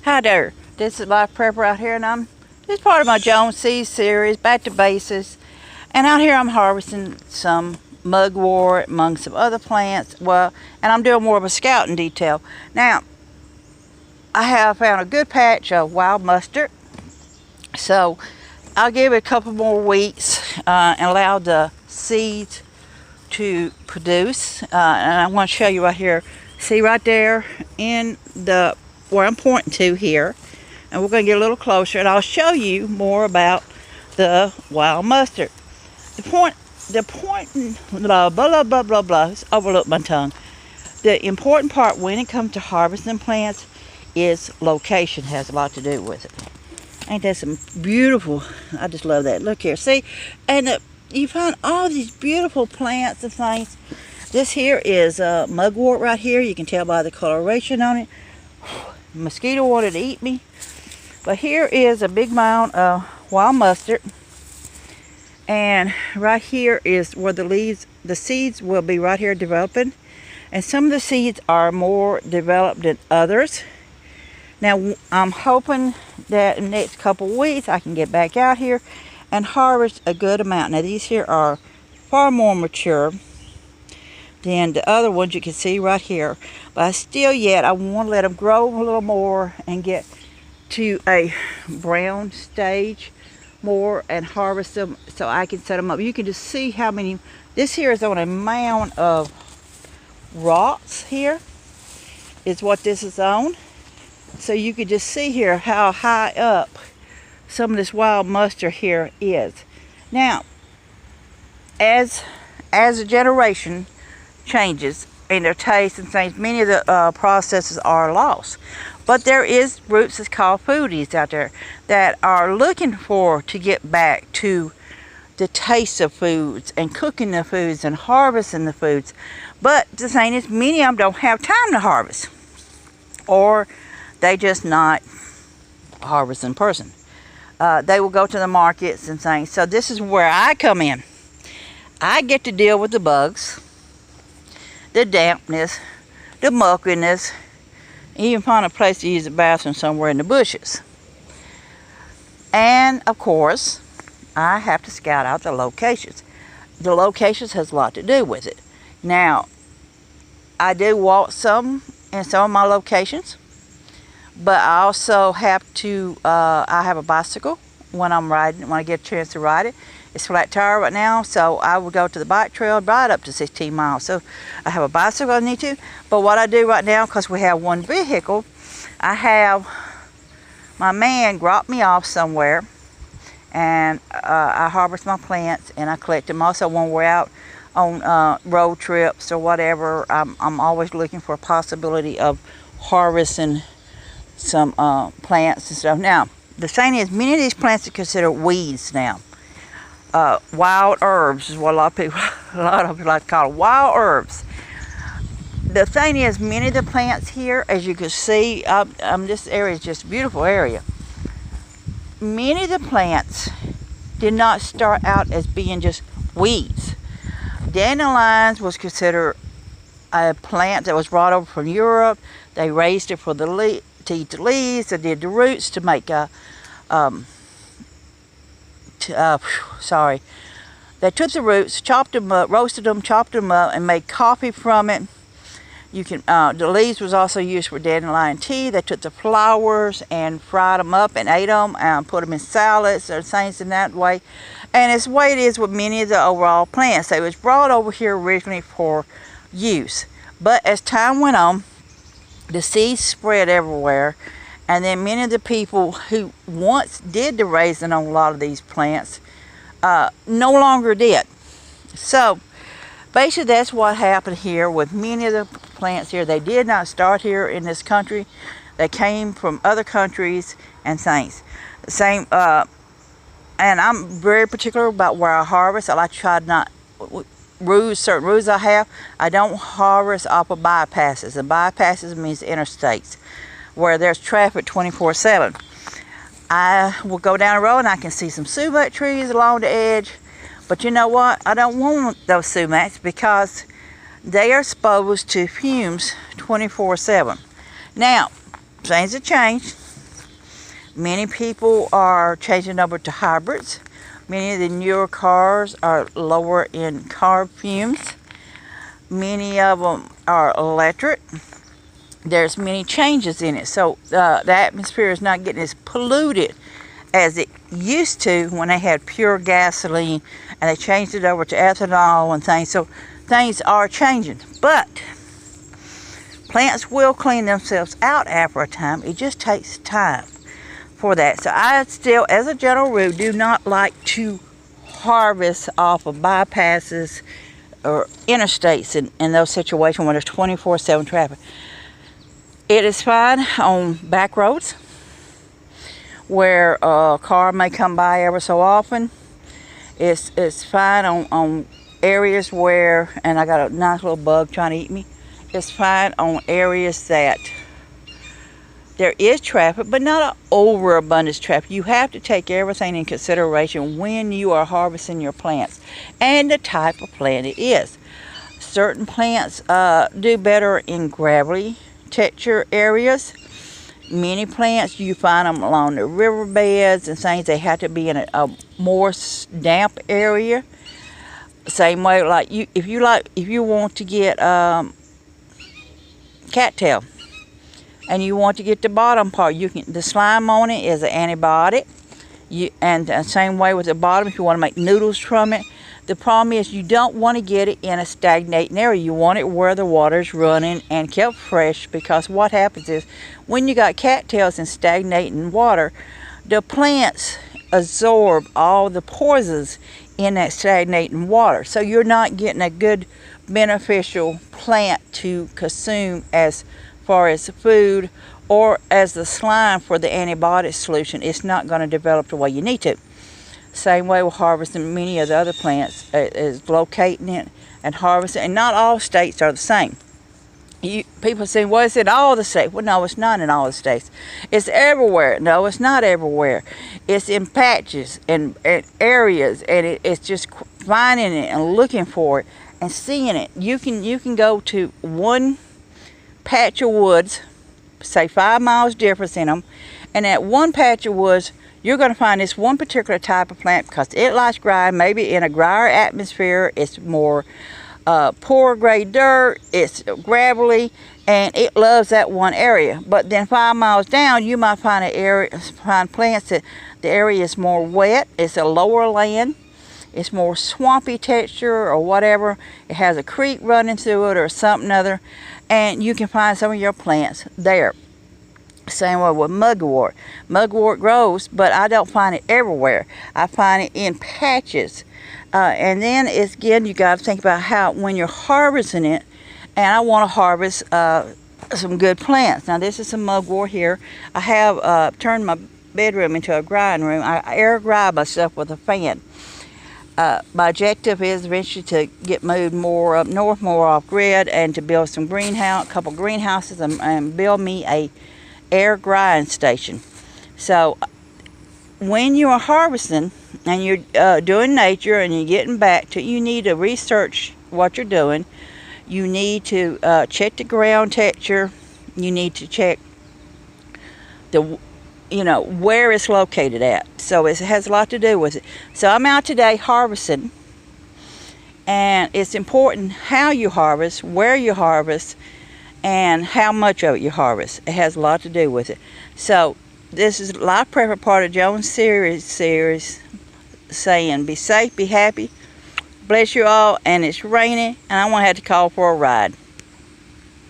Hi there, this is Life Prepper out here, and this is part of my Joan series, Back to Basics. And out here I'm harvesting some mugwort among some other plants. And I'm doing more of a scouting detail. Now, I have found a good patch of wild mustard, so I'll give it a couple more weeks and allow the seeds to produce. And I want to show you right here. See right there in the where I'm pointing to here, and we're going to get a little closer, and I'll show you more about the wild mustard. Blah blah blah blah blah blah. It's overlooked my tongue. The important part when it comes to harvesting plants is location. Has a lot to do with it. Ain't that some beautiful? I just love that. Look here, see, and you find all these beautiful plants and things. This here is mugwort right here. You can tell by the coloration on it. Mosquito wanted to eat me. But here is a big mound of wild mustard. And right here is where the seeds will be right here developing. And some of the seeds are more developed than others. Now, I'm hoping that in the next couple weeks I can get back out here and harvest a good amount. Now, these here are far more mature than the other ones you can see right here. But I want to let them grow a little more and get to a brown stage more and harvest them so I can set them up. You can just see how many. This here is on a mound of rocks here is what this is on. So you can just see here how high up some of this wild mustard here is. Now, as a generation changes in their taste and things, many of the processes are lost. But there is groups that's called foodies out there that are looking to get back to the taste of foods and cooking the foods and harvesting the foods. But the thing is, many of them don't have time to harvest, or they just not a harvesting person. They will go to the markets and things. So this is where I come in. I get to deal with the bugs, the dampness, the muckiness, even find a place to use the bathroom somewhere in the bushes. And of course, I have to scout out the locations. The locations has a lot to do with it. Now, I do walk some in some of my locations, but I also have to, I have a bicycle when I'm riding, when I get a chance to ride it. It's flat tire right now, so I will go to the bike trail, ride up to 16 miles. So I have a bicycle I need to. But what I do right now, because we have one vehicle, I have my man drop me off somewhere, and I harvest my plants and I collect them. Also, when we're out on road trips or whatever, I'm always looking for a possibility of harvesting some plants and stuff. Now, the thing is, many of these plants are considered weeds now. Wild herbs is what a lot of people like to call it, wild herbs. The thing is, many of the plants here, as you can see, this area is just a beautiful area. Many of the plants did not start out as being just weeds. Dandelions was considered a plant that was brought over from Europe. They raised it for to eat the leaves. They did the roots to make they took the roots, chopped them up, roasted them, chopped them up, and made coffee from it. You can the leaves was also used for dandelion tea. They took the flowers and fried them up and ate them and put them in salads or things in that way. And it's the way it is with many of the overall plants. They was brought over here originally for use, but as time went on, the seeds spread everywhere. And then many of the people who once did the raising on a lot of these plants no longer did. So basically that's what happened here with many of the plants here. They did not start here in this country. They came from other countries and things. The same, and I'm very particular about where I harvest. I like to try to not, certain rules I have. I don't harvest off of bypasses. And bypasses means interstates, where there's traffic 24/7. I will go down the road and I can see some sumac trees along the edge. But you know what? I don't want those sumacs because they are exposed to fumes 24/7. Now, things have changed. Many people are changing over to hybrids. Many of the newer cars are lower in carb fumes. Many of them are electric. There's many changes in it, so the atmosphere is not getting as polluted as it used to when they had pure gasoline and they changed it over to ethanol and things. So things are changing, but plants will clean themselves out after a time. It just takes time for that. So I still, as a general rule, do not like to harvest off of bypasses or interstates in those situations where there's 24/7 traffic. It is fine on back roads where a car may come by ever so often. It's fine on areas where, and I got a nice little bug trying to eat me. It's fine on areas that there is traffic, but not an overabundance traffic. You have to take everything in consideration when you are harvesting your plants and the type of plant it is. Certain plants do better in gravelly texture areas. Many plants, you find them along the riverbeds and things. They have to be in a more damp area. Same way, like if you want to get cattail and you want to get the bottom part, the slime on it is an antibiotic. And the same way with the bottom, if you want to make noodles from it. The problem is you don't want to get it in a stagnating area. You want it where the water's running and kept fresh, because what happens is when you got cattails in stagnating water, the plants absorb all the poisons in that stagnating water. So you're not getting a good beneficial plant to consume as far as food or as the slime for the antibiotic solution. It's not going to develop the way you need to. Same way with harvesting many of the other plants is locating it and harvesting. And not all states are the same. People say, well, it's in all the states. Well, no, it's not in all the states. It's everywhere. No, it's not everywhere. It's in patches and areas, and it's just finding it and looking for it and seeing it. You can go to one patch of woods, say 5 miles difference in them, and at one patch of woods, you're going to find this one particular type of plant because it likes dry, maybe in a drier atmosphere. It's more poor grade dirt, it's gravelly, and it loves that one area. But then 5 miles down, you might find plants that the area is more wet, it's a lower land, it's more swampy texture or whatever. It has a creek running through it or something other, and you can find some of your plants there. Same way with mugwort. Mugwort grows, but I don't find it everywhere. I find it in patches. And then it's, again, you got to think about how when you're harvesting it, and I want to harvest some good plants. Now this is some mugwort here. I have turned my bedroom into a grinding room. I air dry myself with a fan. My objective is eventually to get moved more up north, more off grid, and to build some a couple greenhouses, and build me a air grind station. So when you are harvesting and you're doing nature and you're getting back to, you need to research what you're doing. You need to check the ground texture. You need to check where it's located at. So it has a lot to do with it. So I'm out today harvesting, and it's important how you harvest, where you harvest, and how much of it you harvest. It has a lot to do with it. So this is Life Prepper, part of Joan's series saying be safe, be happy, bless you all. And it's raining, and I'm gonna have to call for a ride.